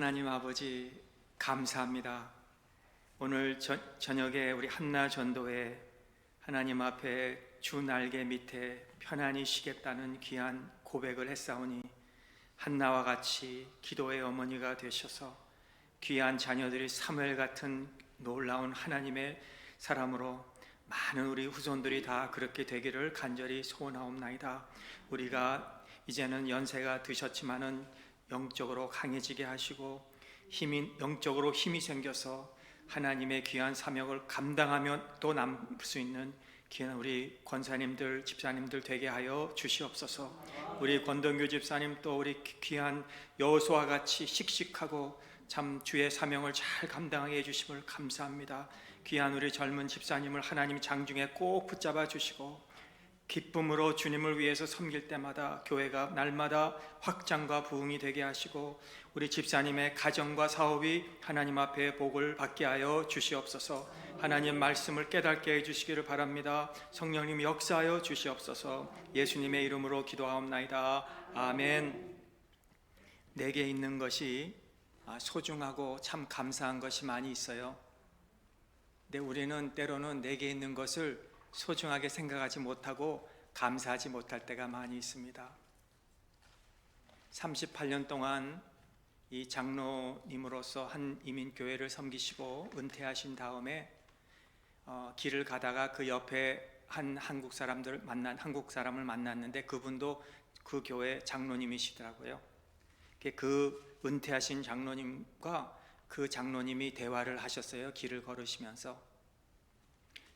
하나님 아버지 감사합니다. 오늘 저녁에 우리 한나 전도회 하나님 앞에 주 날개 밑에 편안히 쉬겠다는 귀한 고백을 했사오니 한나와 같이 기도의 어머니가 되셔서 귀한 자녀들이 사무엘 같은 놀라운 하나님의 사람으로 많은 우리 후손들이 다 그렇게 되기를 간절히 소원하옵나이다. 우리가 이제는 연세가 드셨지만은 영적으로 강해지게 하시고 영적으로 힘이 생겨서 하나님의 귀한 사명을 감당하며 또 남을 수 있는 귀한 우리 권사님들, 집사님들 되게 하여 주시옵소서. 우리 권동규 집사님 또 우리 귀한 여호수아와 같이 씩씩하고 참 주의 사명을 잘 감당하게 해주심을 감사합니다. 귀한 우리 젊은 집사님을 하나님 장중에 꼭 붙잡아 주시고 기쁨으로 주님을 위해서 섬길 때마다 교회가 날마다 확장과 부흥이 되게 하시고 우리 집사님의 가정과 사업이 하나님 앞에 복을 받게 하여 주시옵소서. 하나님 말씀을 깨닫게 해주시기를 바랍니다. 성령님 역사하여 주시옵소서. 예수님의 이름으로 기도하옵나이다. 아멘. 내게 있는 것이 소중하고 참 감사한 것이 많이 있어요. 근데 우리는 때로는 내게 있는 것을 소중하게 생각하지 못하고 감사하지 못할 때가 많이 있습니다. 38년 동안 이 장로님으로서 한 이민교회를 섬기시고 은퇴하신 다음에 길을 가다가 그 옆에 한 한국 사람을 만났는데 그분도 그 교회 장로님이시더라고요. 그 은퇴하신 장로님과 그 장로님이 대화를 하셨어요. 길을 걸으시면서.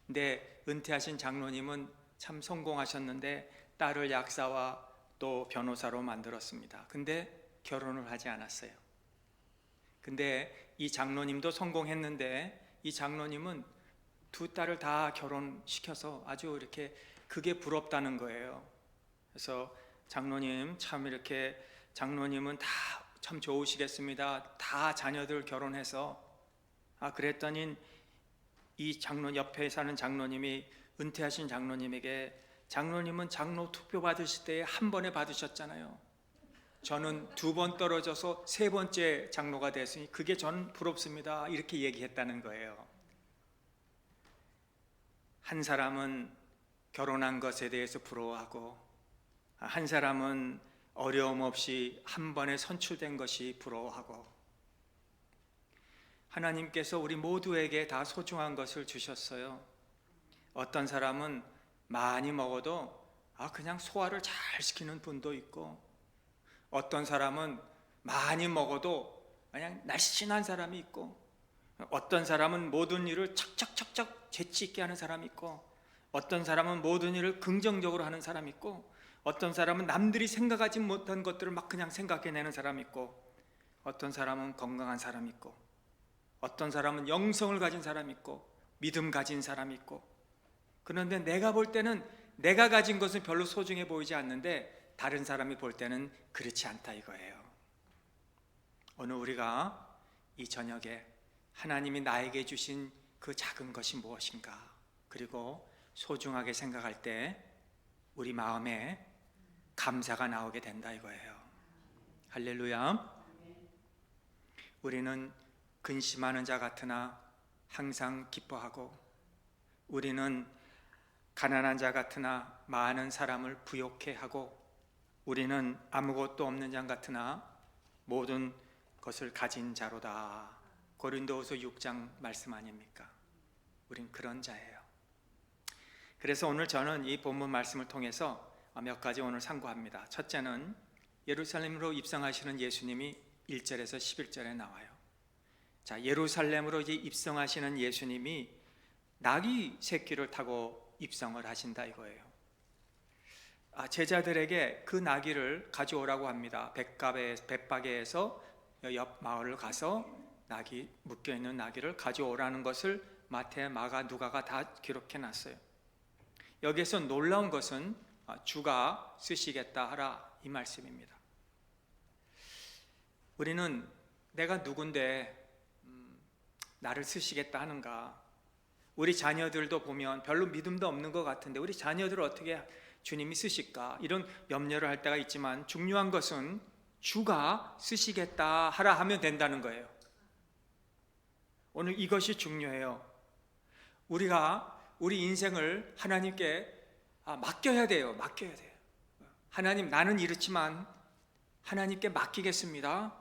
근데 은퇴하신 장로님은 참 성공하셨는데 딸을 약사와 또 변호사로 만들었습니다. 근데 결혼을 하지 않았어요. 근데 이 장로님도 성공했는데 이 장로님은 두 딸을 다 결혼시켜서 아주 이렇게 그게 부럽다는 거예요. 그래서 장로님 참 이렇게 장로님은 다 참 좋으시겠습니다. 다 자녀들 결혼해서 그랬더니 이 옆에 사는 장로님이 은퇴하신 장로님에게 장로님은 장로 투표 받으실 때 한 번에 받으셨잖아요. 저는 2번 떨어져서 3번째 장로가 됐으니 그게 전 부럽습니다. 이렇게 얘기했다는 거예요. 한 사람은 결혼한 것에 대해서 부러워하고 한 사람은 어려움 없이 한 번에 선출된 것이 부러워하고 하나님께서 우리 모두에게 다 소중한 것을 주셨어요. 어떤 사람은 많이 먹어도 그냥 소화를 잘 시키는 분도 있고 어떤 사람은 많이 먹어도 그냥 날씬한 사람이 있고 어떤 사람은 모든 일을 척척척척 재치 있게 하는 사람이 있고 어떤 사람은 모든 일을 긍정적으로 하는 사람이 있고 어떤 사람은 남들이 생각하지 못한 것들을 막 그냥 생각해내는 사람이 있고 어떤 사람은 건강한 사람이 있고 어떤 사람은 영성을 가진 사람이 있고 믿음 가진 사람이 있고 그런데 내가 볼 때는 내가 가진 것은 별로 소중해 보이지 않는데 다른 사람이 볼 때는 그렇지 않다 이거예요. 오늘 우리가 이 저녁에 하나님이 나에게 주신 그 작은 것이 무엇인가 그리고 소중하게 생각할 때 우리 마음에 감사가 나오게 된다 이거예요. 할렐루야. 우리는 근심하는 자 같으나 항상 기뻐하고 우리는 가난한 자 같으나 많은 사람을 부욕해 하고 우리는 아무것도 없는 자 같으나 모든 것을 가진 자로다. 고린도후서 6장 말씀 아닙니까? 우린 그런 자예요. 그래서 오늘 저는 이 본문 말씀을 통해서 몇 가지 오늘 상고합니다. 첫째는 예루살렘으로 입성하시는 예수님이 1절에서 11절에 나와요. 자, 예루살렘으로 이제 입성하시는 예수님이 나귀 새끼를 타고 입성을 하신다 이거예요. 제자들에게 그 나귀를 가져오라고 합니다. 벳바게에서 옆 마을을 가서 묶여있는 나귀를 가져오라는 것을 마태, 마가, 누가가 다 기록해 놨어요. 여기에서 놀라운 것은 주가 쓰시겠다 하라 이 말씀입니다. 우리는 내가 누군데 나를 쓰시겠다 하는가? 우리 자녀들도 보면 별로 믿음도 없는 것 같은데 우리 자녀들을 어떻게 주님이 쓰실까? 이런 염려를 할 때가 있지만 중요한 것은 주가 쓰시겠다 하라 하면 된다는 거예요. 오늘 이것이 중요해요. 우리가 우리 인생을 하나님께 맡겨야 돼요. 맡겨야 돼요. 하나님, 나는 이렇지만 하나님께 맡기겠습니다.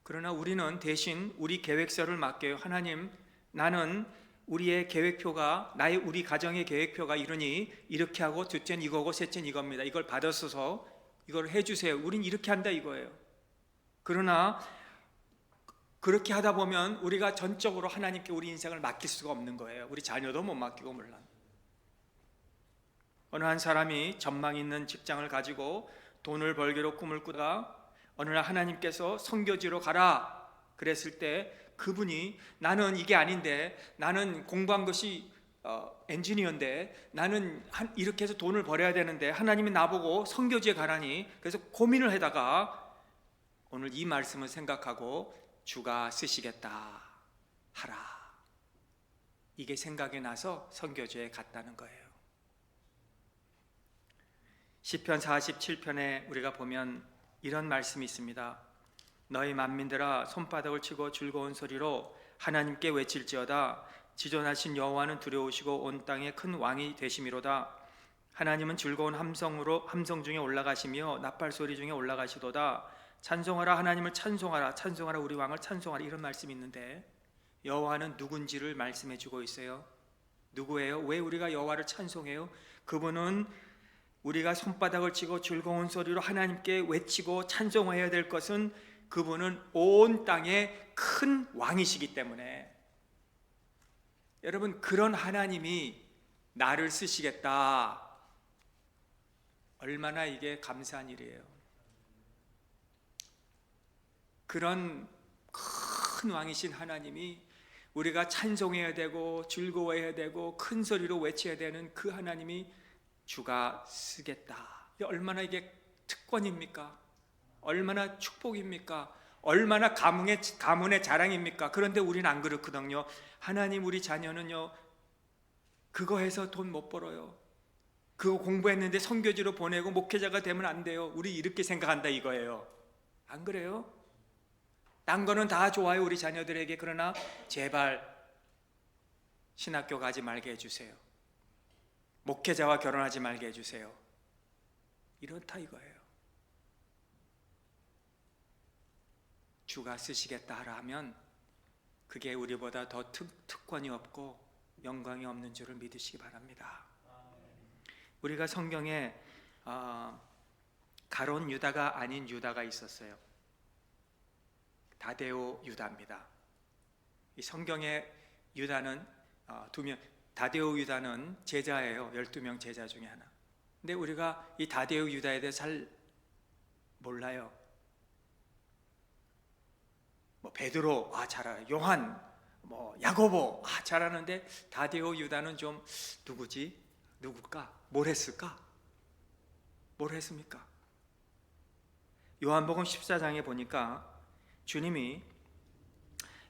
그러나 우리는 대신 우리 계획서를 맡겨요. 하나님, 나는 우리의 계획표가, 우리 가정의 계획표가 이러니 이렇게 하고 둘째는 이거고 셋째는 이겁니다. 이걸 받아서서 이걸 해주세요. 우린 이렇게 한다 이거예요. 그러나 그렇게 하다 보면 우리가 전적으로 하나님께 우리 인생을 맡길 수가 없는 거예요. 우리 자녀도 못 맡기고 물론. 어느 한 사람이 전망 있는 직장을 가지고 돈을 벌기로 꿈을 꾸다가 어느 날 하나님께서 선교지로 가라 그랬을 때 그분이 나는 이게 아닌데, 나는 공부한 것이 엔지니어인데, 나는 이렇게 해서 돈을 벌어야 되는데 하나님이 나보고 선교지에 가라니, 그래서 고민을 하다가 오늘 이 말씀을 생각하고 주가 쓰시겠다 하라, 이게 생각이 나서 선교지에 갔다는 거예요. 시편 47편에 우리가 보면 이런 말씀이 있습니다. 너희 만민들아 손바닥을 치고 즐거운 소리로 하나님께 외칠지어다. 지존하신 여호와는 두려우시고 온 땅에 큰 왕이 되심이로다. 하나님은 즐거운 함성 중에 올라가시며 나팔 소리 중에 올라가시도다. 찬송하라, 하나님을 찬송하라, 찬송하라, 우리 왕을 찬송하라, 이런 말씀이 있는데 여호와는 누군지를 말씀해 주고 있어요. 누구예요? 왜 우리가 여호와를 찬송해요? 그분은 우리가 손바닥을 치고 즐거운 소리로 하나님께 외치고 찬송해야 될 것은 그분은 온 땅의 큰 왕이시기 때문에, 여러분, 그런 하나님이 나를 쓰시겠다, 얼마나 이게 감사한 일이에요. 그런 큰 왕이신 하나님이 우리가 찬송해야 되고 즐거워해야 되고 큰 소리로 외쳐야 되는 그 하나님이 주가 쓰겠다. 얼마나 이게 특권입니까? 얼마나 축복입니까? 얼마나 가문의 자랑입니까? 그런데 우리는 안 그렇거든요. 하나님, 우리 자녀는요 그거 해서 돈 못 벌어요. 그거 공부했는데 선교지로 보내고 목회자가 되면 안 돼요. 우리 이렇게 생각한다 이거예요. 안 그래요? 딴 거는 다 좋아요 우리 자녀들에게. 그러나 제발 신학교 가지 말게 해주세요. 목회자와 결혼하지 말게 해주세요. 이렇다 이거예요. 주가 쓰시겠다 하라 하면 그게 우리보다 더 특권이 없고 영광이 없는 줄을 믿으시기 바랍니다. 우리가 성경에 가론 유다가 아닌 유다가 있었어요. 다데오 유다입니다. 이 성경의 유다는 두 명, 다데오 유다는 제자예요. 12명 제자 중에 하나. 근데 우리가 이 다데오 유다에 대해 잘 몰라요. 뭐 베드로 잘 알아요. 요한, 야고보 잘 아는데 다데오 유다는 좀 누굴까? 뭘 했을까? 뭘 했습니까? 요한복음 14장에 보니까 주님이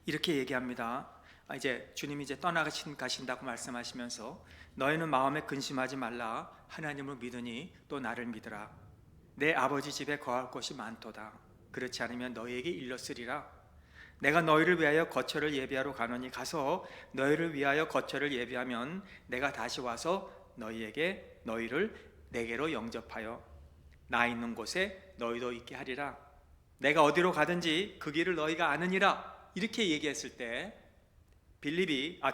이렇게 얘기합니다. 이제 주님이 떠나가신다고 말씀하시면서 너희는 마음에 근심하지 말라. 하나님을 믿으니 또 나를 믿으라. 내 아버지 집에 거할 곳이 많도다. 그렇지 않으면 너희에게 일렀으리라. 내가 너희를 위하여 거처를 예비하러 가노니 가서 너희를 위하여 거처를 예비하면 내가 다시 와서 너희를 내게로 영접하여 나 있는 곳에 너희도 있게 하리라. 내가 어디로 가든지 그 길을 너희가 아느니라. 이렇게 얘기했을 때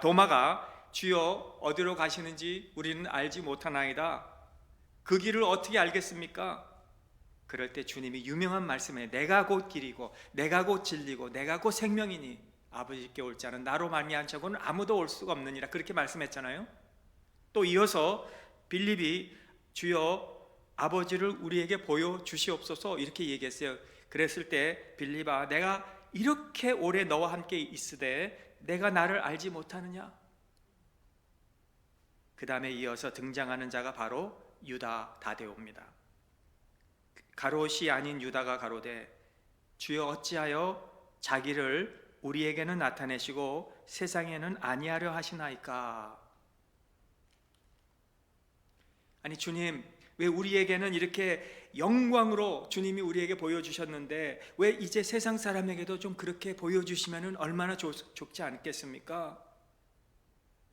도마가 주여 어디로 가시는지 우리는 알지 못하나이다. 그 길을 어떻게 알겠습니까? 그럴 때 주님이 유명한 말씀에 내가 곧 길이고 내가 곧 진리고 내가 곧 생명이니 아버지께 올 자는 나로 말미암고는 아무도 올 수가 없느니라. 그렇게 말씀했잖아요. 또 이어서 빌립이 주여 아버지를 우리에게 보여주시옵소서 이렇게 얘기했어요. 그랬을 때 빌립아, 내가 이렇게 오래 너와 함께 있으되 내가 나를 알지 못하느냐? 그 다음에 이어서 등장하는 자가 바로 유다 다데오입니다. 가롯이 아닌 유다가 가로되 주여 어찌하여 자기를 우리에게는 나타내시고 세상에는 아니하려 하시나이까? 아니 주님, 왜 우리에게는 이렇게 영광으로 주님이 우리에게 보여주셨는데 왜 이제 세상 사람에게도 좀 그렇게 보여주시면 얼마나 좋지 않겠습니까?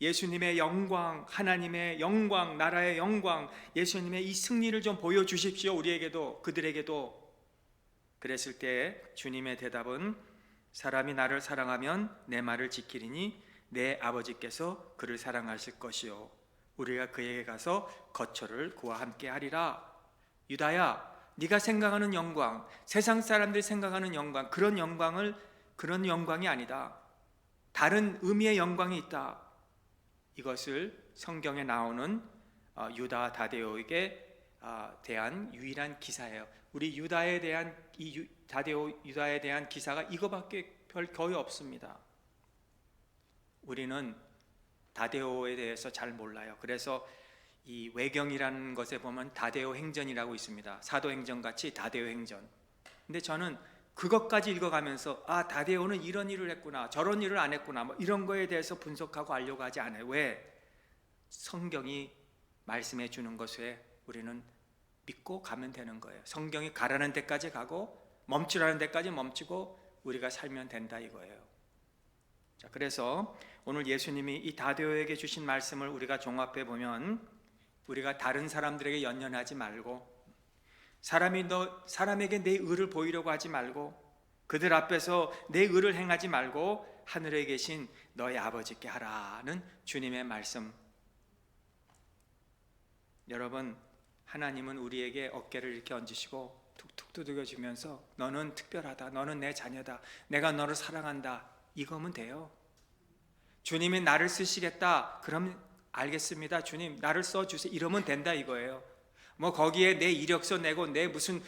예수님의 영광, 하나님의 영광, 나라의 영광, 예수님의 이 승리를 좀 보여주십시오. 우리에게도, 그들에게도. 그랬을 때 주님의 대답은 사람이 나를 사랑하면 내 말을 지키리니 내 아버지께서 그를 사랑하실 것이요 우리가 그에게 가서 거처를 그와 함께 하리라. 유다야, 네가 생각하는 영광, 세상 사람들이 생각하는 영광, 그런 영광이 아니다. 다른 의미의 영광이 있다. 이것을 성경에 나오는 유다 다데오에게 대한 유일한 기사예요. 우리 유다에 대한 유다에 대한 기사가 이거밖에 거의 없습니다. 우리는 다데오에 대해서 잘 몰라요. 그래서 이 외경이라는 것에 보면 다데오 행전이라고 있습니다. 사도행전 같이 다데오 행전. 근데 저는 그것까지 읽어가면서 다데오는 이런 일을 했구나, 저런 일을 안 했구나, 뭐 이런 거에 대해서 분석하고 알려고 하지 않아요. 왜? 성경이 말씀해 주는 것에 우리는 믿고 가면 되는 거예요. 성경이 가라는 데까지 가고 멈추라는 데까지 멈추고 우리가 살면 된다 이거예요. 자, 그래서 오늘 예수님이 이 다데오에게 주신 말씀을 우리가 종합해 보면 우리가 다른 사람들에게 연연하지 말고 사람에게 내 의를 보이려고 하지 말고 그들 앞에서 내 의를 행하지 말고 하늘에 계신 너의 아버지께 하라는 주님의 말씀. 여러분, 하나님은 우리에게 어깨를 이렇게 얹으시고 툭툭 두들겨주면서 너는 특별하다, 너는 내 자녀다, 내가 너를 사랑한다, 이거면 돼요. 주님이 나를 쓰시겠다, 그럼 알겠습니다, 주님 나를 써주세요, 이러면 된다 이거예요. 뭐 거기에 내 이력서 내고 내 무슨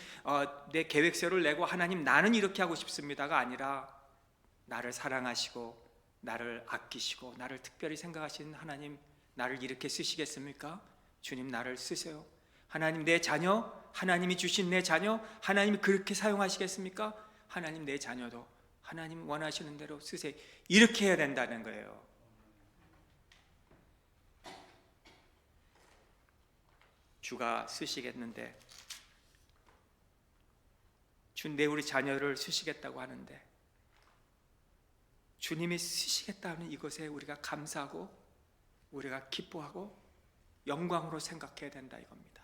내 계획서를 내고 하나님 나는 이렇게 하고 싶습니다가 아니라 나를 사랑하시고 나를 아끼시고 나를 특별히 생각하시는 하나님, 나를 이렇게 쓰시겠습니까? 주님 나를 쓰세요. 하나님 내 자녀, 하나님이 주신 내 자녀, 하나님이 그렇게 사용하시겠습니까? 하나님 내 자녀도 하나님 원하시는 대로 쓰세요. 이렇게 해야 된다는 거예요. 주가 쓰시겠는데, 내 우리 자녀를 쓰시겠다고 하는데 주님이 쓰시겠다는 이것에 우리가 감사하고 우리가 기뻐하고 영광으로 생각해야 된다 이겁니다.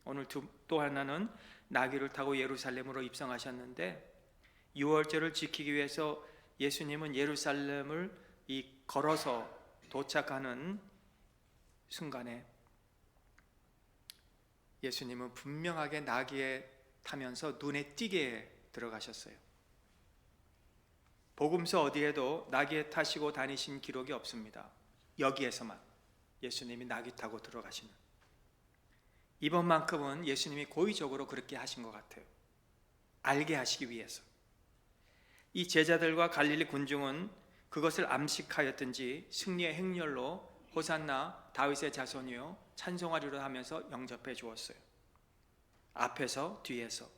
오늘 또 하나는 나귀를 타고 예루살렘으로 입성하셨는데 유월절을 지키기 위해서 예수님은 예루살렘을 걸어서 도착하는 순간에 예수님은 분명하게 나귀에 타면서 눈에 띄게 들어가셨어요. 복음서 어디에도 나귀에 타시고 다니신 기록이 없습니다. 여기에서만 예수님이 나귀 타고 들어가시는, 이번만큼은 예수님이 고의적으로 그렇게 하신 것 같아요. 알게 하시기 위해서. 이 제자들과 갈릴리 군중은 그것을 암식하였든지 승리의 행렬로 호산나 다윗의 자손이요 찬송하리로 하면서 영접해 주었어요. 앞에서 뒤에서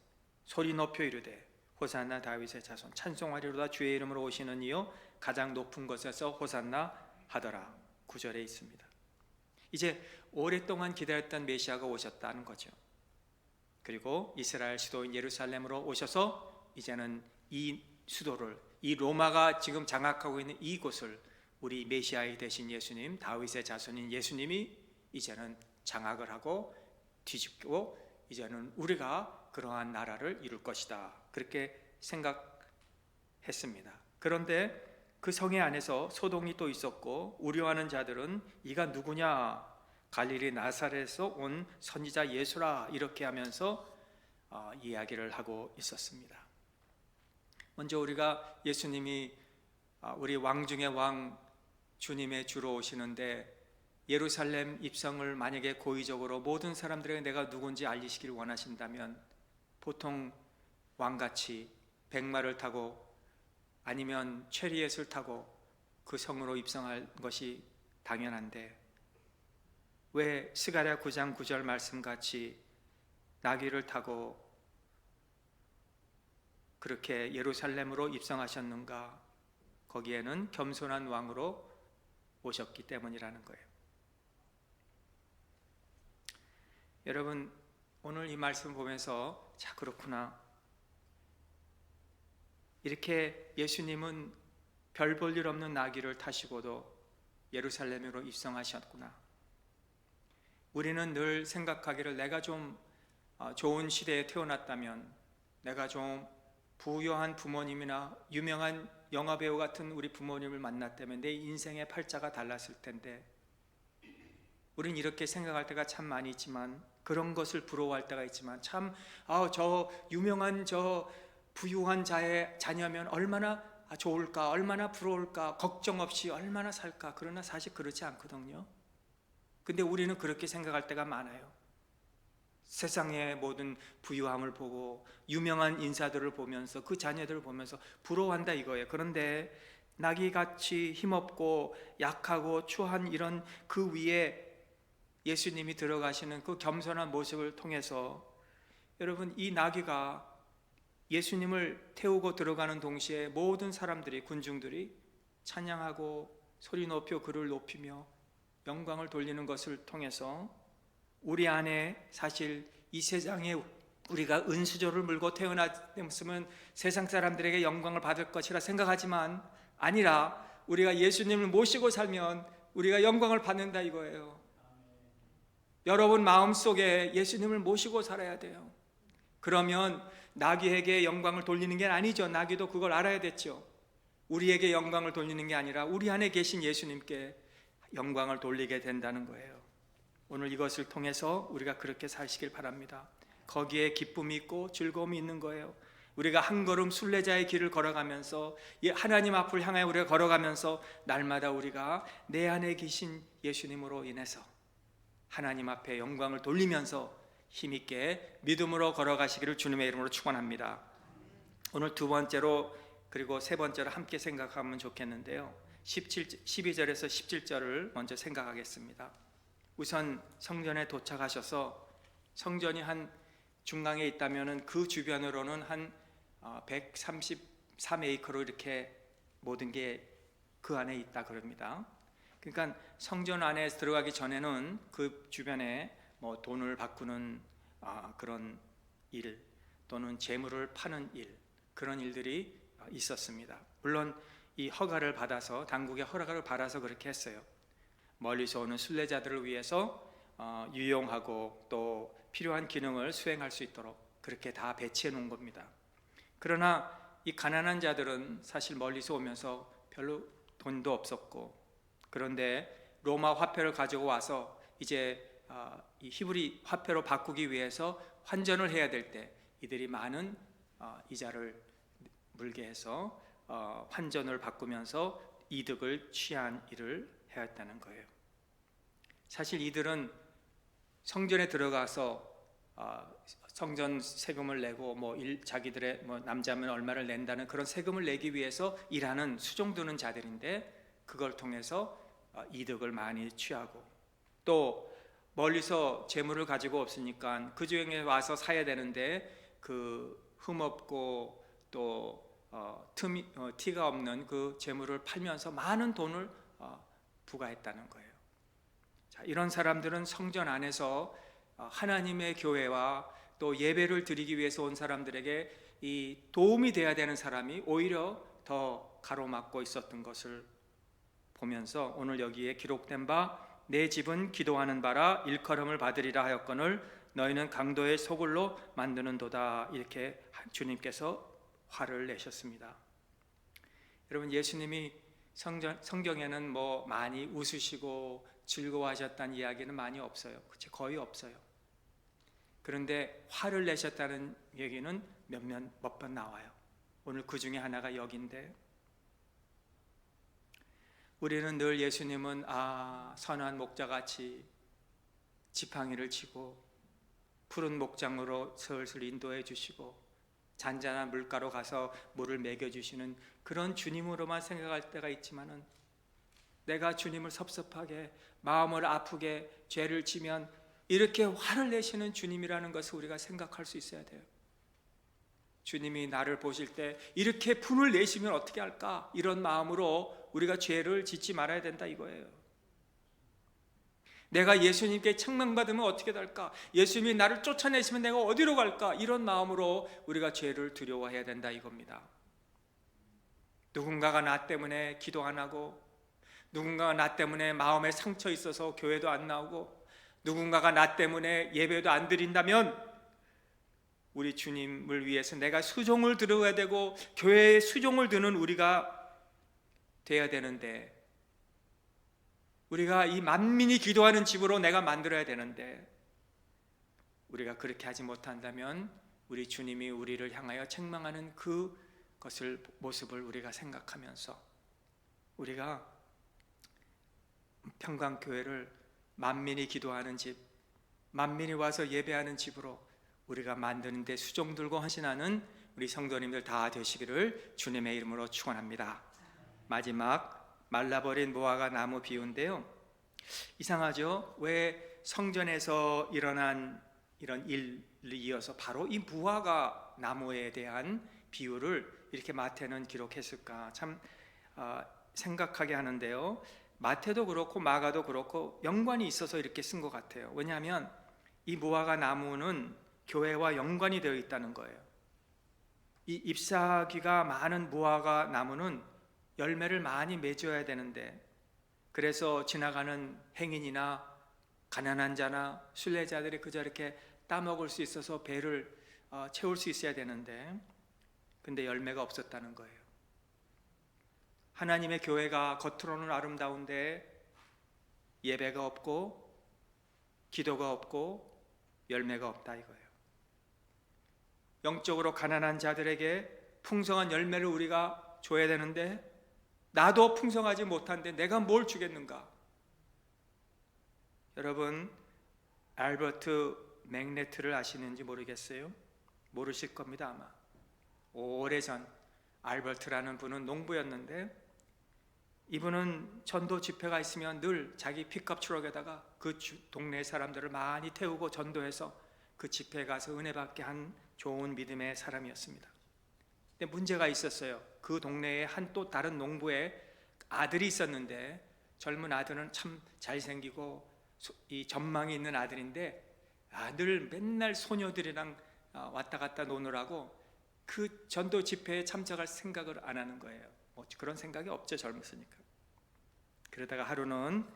소리 높여 이르되 호산나 다윗의 자손, 찬송하리로다 주의 이름으로 오시는 이요 가장 높은 곳에서 호산나 하더라. 9절에 있습니다. 이제 오랫동안 기다렸던 메시아가 오셨다는 거죠. 그리고 이스라엘 수도인 예루살렘으로 오셔서 이제는 이 수도를, 이 로마가 지금 장악하고 있는 이곳을 우리 메시아이 되신 예수님, 다윗의 자손인 예수님이 이제는 장악을 하고 뒤집고 이제는 우리가 그러한 나라를 이룰 것이다, 그렇게 생각했습니다. 그런데 그 성의 안에서 소동이 또 있었고 우려하는 자들은 이가 누구냐, 갈릴리 나사렛에서 온 선지자 예수라, 이렇게 하면서 이야기를 하고 있었습니다. 먼저 우리가 예수님이 우리 왕 중의 왕 주님의 주로 오시는데 예루살렘 입성을 만약에 고의적으로 모든 사람들에게 내가 누군지 알리시기를 원하신다면 보통 왕같이 백마를 타고 아니면 체리엇을 타고 그 성으로 입성할 것이 당연한데 왜 스가랴 9장 9절 말씀같이 나귀를 타고 그렇게 예루살렘으로 입성하셨는가? 거기에는 겸손한 왕으로 오셨기 때문이라는 거예요. 여러분, 오늘 이 말씀 보면서 자, 그렇구나. 이렇게 예수님은 별 볼 일 없는 나귀를 타시고도 예루살렘으로 입성하셨구나. 우리는 늘 생각하기를 내가 좀 좋은 시대에 태어났다면, 내가 좀 부유한 부모님이나 유명한 영화배우 같은 우리 부모님을 만났다면 내 인생의 팔자가 달랐을 텐데, 우린 이렇게 생각할 때가 참 많이 있지만, 그런 것을 부러워할 때가 있지만, 참 저 유명한 저 부유한 자의 자녀면 얼마나 좋을까, 얼마나 부러울까, 걱정 없이 얼마나 살까. 그러나 사실 그렇지 않거든요. 근데 우리는 그렇게 생각할 때가 많아요. 세상의 모든 부유함을 보고 유명한 인사들을 보면서 그 자녀들을 보면서 부러워한다 이거예요. 그런데 나귀같이 힘없고 약하고 추한 이런 그 위에 예수님이 들어가시는 그 겸손한 모습을 통해서, 여러분, 이 나귀가 예수님을 태우고 들어가는 동시에 모든 사람들이, 군중들이 찬양하고 소리 높여 그를 높이며 영광을 돌리는 것을 통해서 우리 안에 사실 이 세상에 우리가 은수저를 물고 태어났으면 세상 사람들에게 영광을 받을 것이라 생각하지만 아니라, 우리가 예수님을 모시고 살면 우리가 영광을 받는다 이거예요. 여러분 마음속에 예수님을 모시고 살아야 돼요. 그러면 나귀에게 영광을 돌리는 게 아니죠. 나귀도 그걸 알아야 됐죠. 우리에게 영광을 돌리는 게 아니라 우리 안에 계신 예수님께 영광을 돌리게 된다는 거예요. 오늘 이것을 통해서 우리가 그렇게 사시길 바랍니다. 거기에 기쁨이 있고 즐거움이 있는 거예요. 우리가 한 걸음 순례자의 길을 걸어가면서, 하나님 앞을 향해 우리가 걸어가면서 날마다 우리가 내 안에 계신 예수님으로 인해서 하나님 앞에 영광을 돌리면서 힘있게 믿음으로 걸어가시기를 주님의 이름으로 축원합니다. 오늘 두 번째로 그리고 세 번째로 함께 생각하면 좋겠는데요, 12절에서 17절을 먼저 생각하겠습니다. 우선 성전에 도착하셔서, 성전이 한 중앙에 있다면 그 주변으로는 한 133에이커로 이렇게 모든 게 그 안에 있다 그럽니다. 그러니까 성전 안에 들어가기 전에는 그 주변에 뭐 돈을 바꾸는 그런 일, 또는 재물을 파는 일, 그런 일들이 있었습니다. 물론 이 허가를 받아서, 당국의 허락을 받아서 그렇게 했어요. 멀리서 오는 순례자들을 위해서 유용하고 또 필요한 기능을 수행할 수 있도록 그렇게 다 배치해 놓은 겁니다. 그러나 이 가난한 자들은 사실 멀리서 오면서 별로 돈도 없었고, 그런데 로마 화폐를 가지고 와서 이제 이 히브리 화폐로 바꾸기 위해서 환전을 해야 될 때 이들이 많은 이자를 물게 해서 환전을 바꾸면서 이득을 취한 일을 해왔다는 거예요. 사실 이들은 성전에 들어가서 성전 세금을 내고 자기들의 남자면 얼마를 낸다는 그런 세금을 내기 위해서 일하는 수종드는 자들인데, 그걸 통해서 이득을 많이 취하고, 또 멀리서 재물을 가지고 없으니까 그 중에 와서 사야 되는데 그 흠없고 또 티가 없는 그 재물을 팔면서 많은 돈을 부과했다는 거예요. 자, 이런 사람들은 성전 안에서 하나님의 교회와 또 예배를 드리기 위해서 온 사람들에게 이 도움이 돼야 되는 사람이 오히려 더 가로막고 있었던 것을 보면서, 오늘 여기에 기록된 바 내 집은 기도하는 바라 일컬음을 받으리라 하였거늘 너희는 강도의 소굴로 만드는도다, 이렇게 주님께서 화를 내셨습니다. 여러분, 예수님이 성경에는 많이 웃으시고 즐거워하셨다는 이야기는 많이 없어요. 거의 없어요. 그런데 화를 내셨다는 얘기는 몇 번 나와요. 오늘 그 중에 하나가 여기인데, 우리는 늘 예수님은 선한 목자같이 지팡이를 치고 푸른 목장으로 슬슬 인도해 주시고 잔잔한 물가로 가서 물을 먹여주시는 그런 주님으로만 생각할 때가 있지만은, 내가 주님을 섭섭하게 마음을 아프게 죄를 지면 이렇게 화를 내시는 주님이라는 것을 우리가 생각할 수 있어야 돼요. 주님이 나를 보실 때 이렇게 분을 내시면 어떻게 할까, 이런 마음으로 우리가 죄를 짓지 말아야 된다 이거예요. 내가 예수님께 책망받으면 어떻게 될까? 예수님이 나를 쫓아내시면 내가 어디로 갈까? 이런 마음으로 우리가 죄를 두려워해야 된다 이겁니다. 누군가가 나 때문에 기도 안 하고, 누군가가 나 때문에 마음에 상처 있어서 교회도 안 나오고, 누군가가 나 때문에 예배도 안 드린다면 우리 주님을 위해서 내가 수종을 들어야 되고 교회에 수종을 드는 우리가 돼야 되는데, 우리가 이 만민이 기도하는 집으로 내가 만들어야 되는데, 우리가 그렇게 하지 못한다면 우리 주님이 우리를 향하여 책망하는 그것을 모습을 우리가 생각하면서 우리가 평강교회를 만민이 기도하는 집, 만민이 와서 예배하는 집으로 우리가 만드는 데 수종 들고 헌신하는 우리 성도님들 다 되시기를 주님의 이름으로 축원합니다. 마지막 말라버린 무화과 나무 비유인데요, 이상하죠? 왜 성전에서 일어난 이런 일을 이어서 바로 이 무화과 나무에 대한 비유를 이렇게 마태는 기록했을까? 참 생각하게 하는데요, 마태도 그렇고 마가도 그렇고 연관이 있어서 이렇게 쓴 것 같아요. 왜냐하면 이 무화과 나무는 교회와 연관이 되어 있다는 거예요. 이 잎사귀가 많은 무화과 나무는 열매를 많이 맺어야 되는데, 그래서 지나가는 행인이나 가난한 자나 순례자들이 그저 이렇게 따먹을 수 있어서 배를 채울 수 있어야 되는데, 근데 열매가 없었다는 거예요. 하나님의 교회가 겉으로는 아름다운데 예배가 없고 기도가 없고 열매가 없다 이거예요. 영적으로 가난한 자들에게 풍성한 열매를 우리가 줘야 되는데, 나도 풍성하지 못한데 내가 뭘 주겠는가? 여러분, 알버트 맥네트를 아시는지 모르겠어요? 모르실 겁니다 아마. 오래전 알버트라는 분은 농부였는데, 이분은 전도 집회가 있으면 늘 자기 픽업 트럭에다가 그 동네 사람들을 많이 태우고 전도해서 그 집회에 가서 은혜 받게 한 좋은 믿음의 사람이었습니다. 근데 문제가 있었어요. 그 동네에 한 또 다른 농부의 아들이 있었는데, 젊은 아들은 참 잘생기고 이 전망이 있는 아들인데, 늘 맨날 소녀들이랑 왔다 갔다 노느라고 그 전도 집회에 참석할 생각을 안 하는 거예요. 뭐 그런 생각이 없죠, 젊었으니까. 그러다가 하루는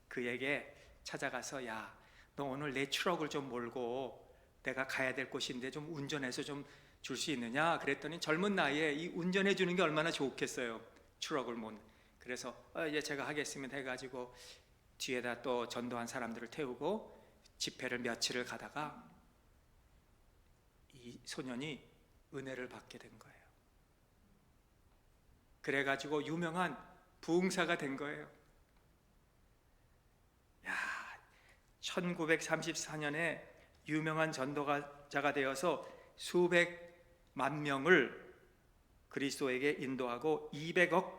그에게 찾아가서, 야, 너 오늘 내 트럭을 좀 몰고 내가 가야 될 곳인데 좀 운전해서 좀 줄 수 있느냐? 그랬더니 젊은 나이에 이 운전해 주는 게 얼마나 좋겠어요, 트럭을 못. 그래서 예, 제가 하겠습니다 해가지고 뒤에다 또 전도한 사람들을 태우고 집회를 며칠을 가다가 이 소년이 은혜를 받게 된 거예요. 그래가지고 유명한 부흥사가 된 거예요. 1934년에 유명한 전도자가 되어서 수백만 명을 그리스도에게 인도하고 200억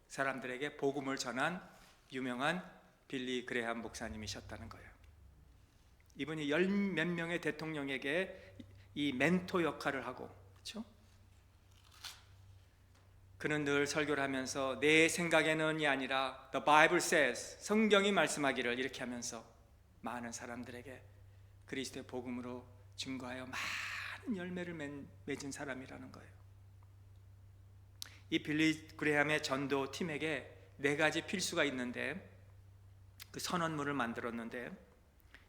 사람들에게 복음을 전한 유명한 빌리 그레함 목사님이셨다는 거예요. 이분이 열 몇 명의 대통령에게 이 멘토 역할을 하고, 그렇죠? 그는 늘 설교를 하면서 내 생각에는이 아니라 The Bible says, 성경이 말씀하기를, 이렇게 하면서 많은 사람들에게 그리스도의 복음으로 증거하여 많은 열매를 맺은 사람이라는 거예요. 이 빌리 그레함의 전도 팀에게 4가지 필수가 있는데, 그 선언문을 만들었는데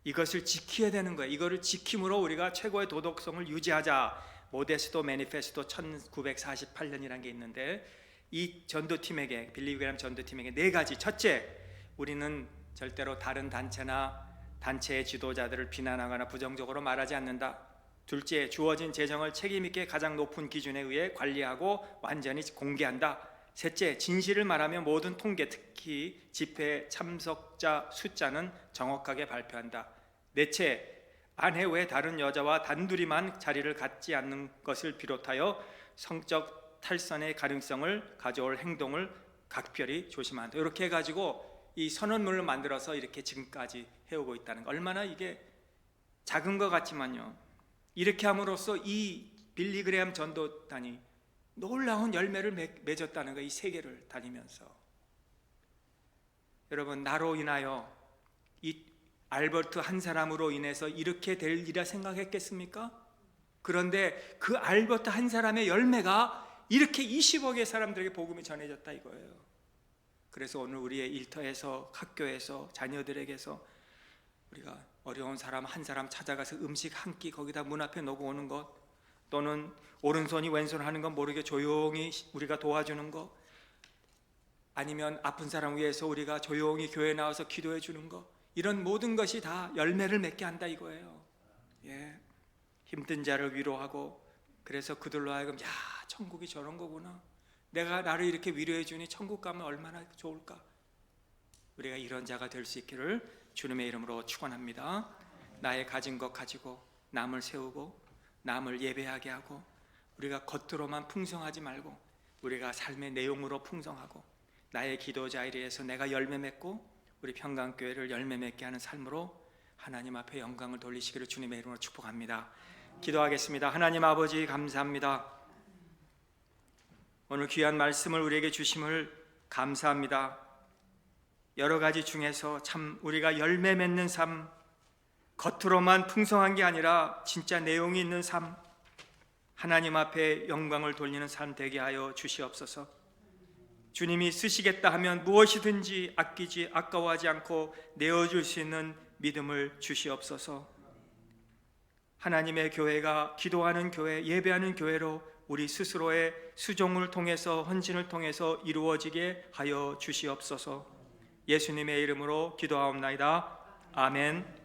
이것을 지켜야 되는 거예요. 이거를 지킴으로 우리가 최고의 도덕성을 유지하자. 모데스토 매니페스토 1948년이라는 게 있는데, 이 전도팀에게, 빌리 그레함 전도팀에게 4가지. 첫째, 우리는 절대로 다른 단체나 단체의 지도자들을 비난하거나 부정적으로 말하지 않는다. 둘째, 주어진 재정을 책임있게 가장 높은 기준에 의해 관리하고 완전히 공개한다. 셋째, 진실을 말하며 모든 통계, 특히 집회 참석자 숫자는 정확하게 발표한다. 넷째, 아내 외 다른 여자와 단둘이만 자리를 갖지 않는 것을 비롯하여 성적 탈선의 가능성을 가져올 행동을 각별히 조심한다. 이렇게 해가지고 이 선언문을 만들어서 이렇게 지금까지 해오고 있다는 거, 얼마나 이게 작은 것 같지만요, 이렇게 함으로써 이 빌리 그레함 전도단이 놀라운 열매를 맺었다는 거예요. 이 세계를 다니면서. 여러분, 나로 인하여 이 알버트 한 사람으로 인해서 이렇게 될 일이라 생각했겠습니까? 그런데 그 알버트 한 사람의 열매가 이렇게 20억의 사람들에게 복음이 전해졌다 이거예요. 그래서 오늘 우리의 일터에서, 학교에서, 자녀들에게서 우리가 어려운 사람 한 사람 찾아가서 음식 한 끼 거기다 문 앞에 놓고 오는 것, 또는 오른손이 왼손 하는 건 모르게 조용히 우리가 도와주는 것, 아니면 아픈 사람 위해서 우리가 조용히 교회에 나와서 기도해 주는 것, 이런 모든 것이 다 열매를 맺게 한다 이거예요. 예. 힘든 자를 위로하고, 그래서 그들로 하여금 야, 천국이 저런 거구나, 내가 나를 이렇게 위로해 주니 천국 가면 얼마나 좋을까, 우리가 이런 자가 될 수 있기를 주님의 이름으로 축원합니다. 나의 가진 것 가지고 남을 세우고 남을 예배하게 하고, 우리가 겉으로만 풍성하지 말고 우리가 삶의 내용으로 풍성하고, 나의 기도 자리에서 내가 열매 맺고 우리 평강교회를 열매 맺게 하는 삶으로 하나님 앞에 영광을 돌리시기를 주님의 이름으로 축복합니다. 기도하겠습니다. 하나님 아버지, 감사합니다. 오늘 귀한 말씀을 우리에게 주심을 감사합니다. 여러 가지 중에서 참 우리가 열매 맺는 삶, 겉으로만 풍성한 게 아니라 진짜 내용이 있는 삶, 하나님 앞에 영광을 돌리는 삶 되게 하여 주시옵소서. 주님이 쓰시겠다 하면 무엇이든지 아끼지 아까워하지 않고 내어줄 수 있는 믿음을 주시옵소서. 하나님의 교회가 기도하는 교회, 예배하는 교회로 우리 스스로의 수종을 통해서, 헌신을 통해서 이루어지게 하여 주시옵소서. 예수님의 이름으로 기도하옵나이다. 아멘.